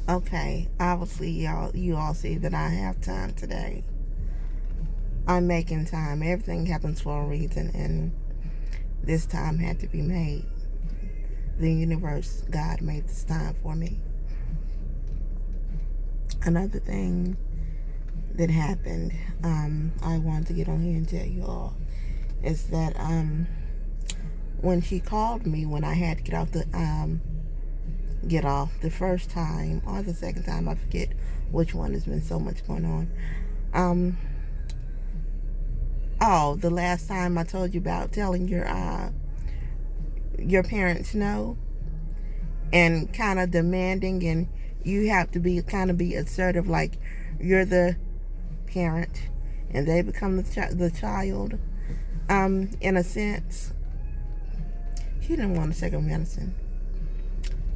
Okay, obviously you all see that I have time today. I'm making time. Everything happens for a reason, and this time had to be made. The universe, God made this time for me. Another thing that happened, I wanted to get on here and tell you all, is that when she called me when I had to get off the first time or the second time, I forget which one. There's been so much going on. Oh, the last time I told you about telling your parents no, and kind of demanding, and you have to be assertive, like you're the parent and they become the child. In a sense, she didn't want to take her medicine.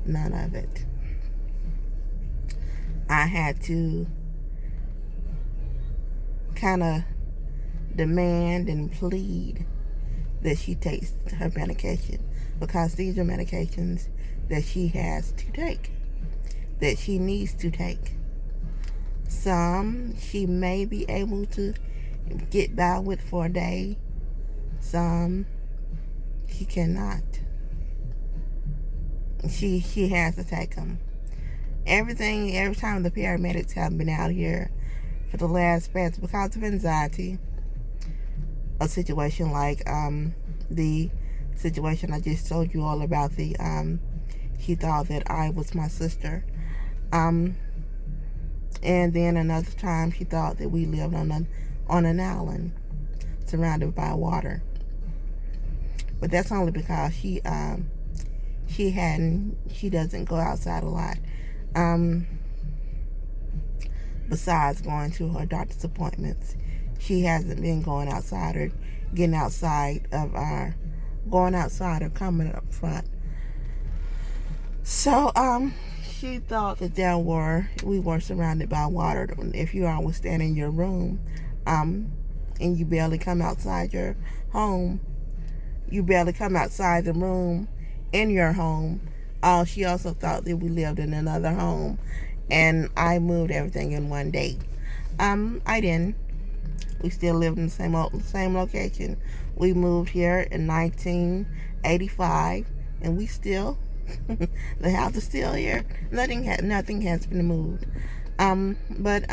None of it. I had to kind of demand and plead that she takes her medication, because these are medications that she has to take, that she needs to take. Some she may be able to get by with for a day. Some she cannot. She has to take them. Every time the paramedics have been out here for the last past, because of anxiety, a situation like the situation I just told you all about, he thought that I was my sister. And then another time she thought that we lived on an island surrounded by water. But that's only because she doesn't go outside a lot. Besides going to her doctor's appointments, she hasn't been going outside or getting outside of going outside or coming up front. So, she thought that we were surrounded by water. If you always stand in your room, and you barely come outside your home, you barely come outside the room in your home. She also thought that we lived in another home, and I moved everything in one day. I didn't. We still lived in the same location. We moved here in 1985, and we still the house is still here. Nothing has been moved. But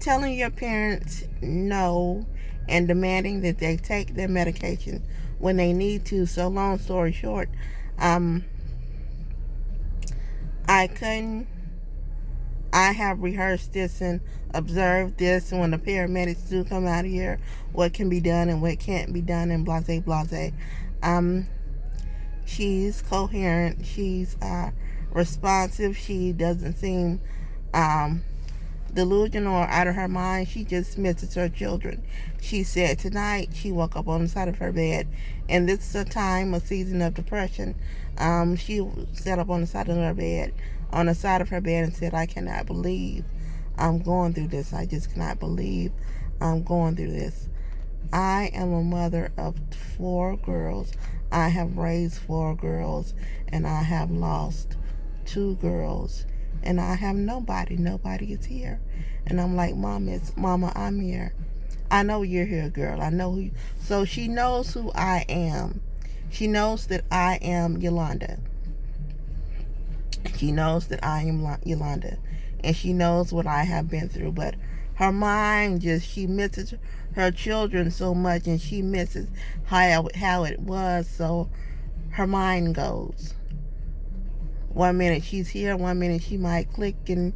telling your parents no and demanding that they take their medication when they need to. So long story short, I couldn't. I have rehearsed this and observed this, and when the paramedics do come out here, what can be done and what can't be done, and blase blase. She's coherent. She's responsive. She doesn't seem delusional or out of her mind. She just misses her children. She said tonight she woke up on the side of her bed, and this is a season of depression. She sat up on the side of her bed, and said, "I cannot believe I'm going through this. I just cannot believe I'm going through this. I am a mother of 4 girls. I have raised 4 girls, and I have lost 2 girls, and I have nobody. Nobody is here." And I'm like, Mama, I'm here. I know you're here, girl. I know who you. So she knows who I am. She knows that I am Yolanda. She knows that I am Yolanda. And she knows what I have been through. But her mind she misses her children so much, and she misses how it was. So her mind goes. One minute she's here, one minute she might click, and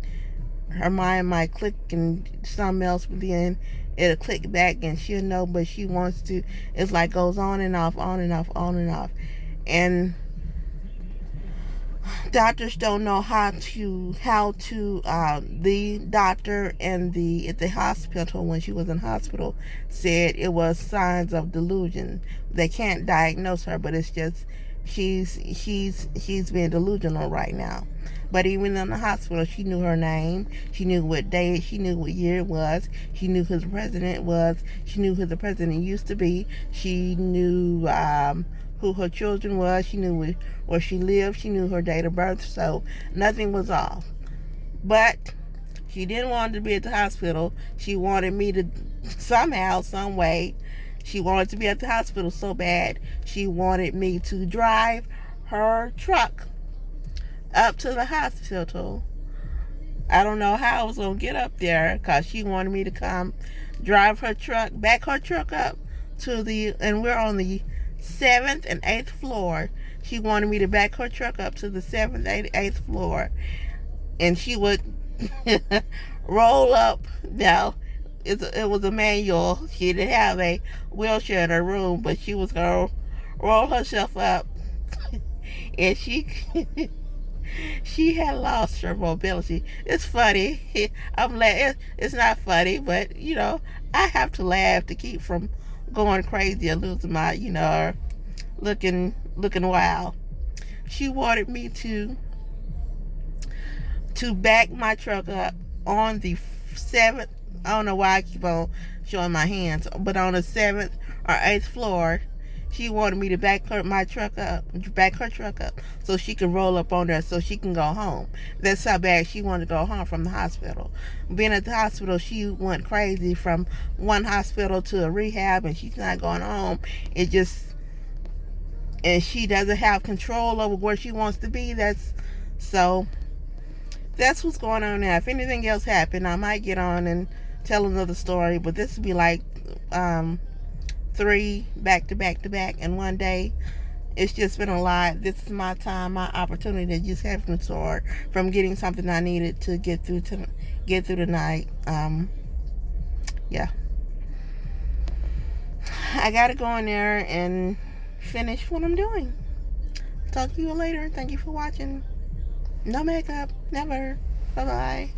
her mind might click and something else, but then it'll click back and she'll know, but she wants to. It's like goes on and off, on and off, on and off. And doctors don't know how to the doctor at the hospital, when she was in hospital, said it was signs of delusion. They can't diagnose her, but it's just she's being delusional right now. But even in the hospital, she knew her name. She knew what day. She knew what year it was. She knew who the president was. She knew who the president used to be. She knew who her children was. She knew where she lived. She knew her date of birth. So nothing was off. But she didn't want to be at the hospital. She wanted me to somehow, some way, she wanted to be at the hospital so bad. She wanted me to drive her truck up to the hospital. I don't know how I was going to get up there because she wanted me to come drive her truck, back her truck up to and we're on the 7th and 8th floor. She wanted me to back her truck up to the 7th, 8th floor. And she would roll up. Now, it was a manual. She didn't have a wheelchair in her room, but she was going to roll herself up. And she had lost her mobility. It's funny. It's not funny, but I have to laugh to keep from going crazy or losing my, looking wild. She wanted me to back my truck up on the 7th. I don't know why I keep on showing my hands, but on the 7th or 8th floor. She wanted me to back her truck up, so she could roll up on there so she can go home. That's how bad she wanted to go home from the hospital. Being at the hospital, she went crazy from one hospital to a rehab, and she's not going home. And she doesn't have control over where she wants to be. That's what's going on now. If anything else happened, I might get on and tell another story, but this would be like 3 back to back in one day. It's just been a lot. This is my time, my opportunity to just have some sort from getting something I needed to get through the night. Yeah, I gotta go in there and finish what I'm doing. Talk to you later. Thank you for watching. No makeup, never. Bye bye.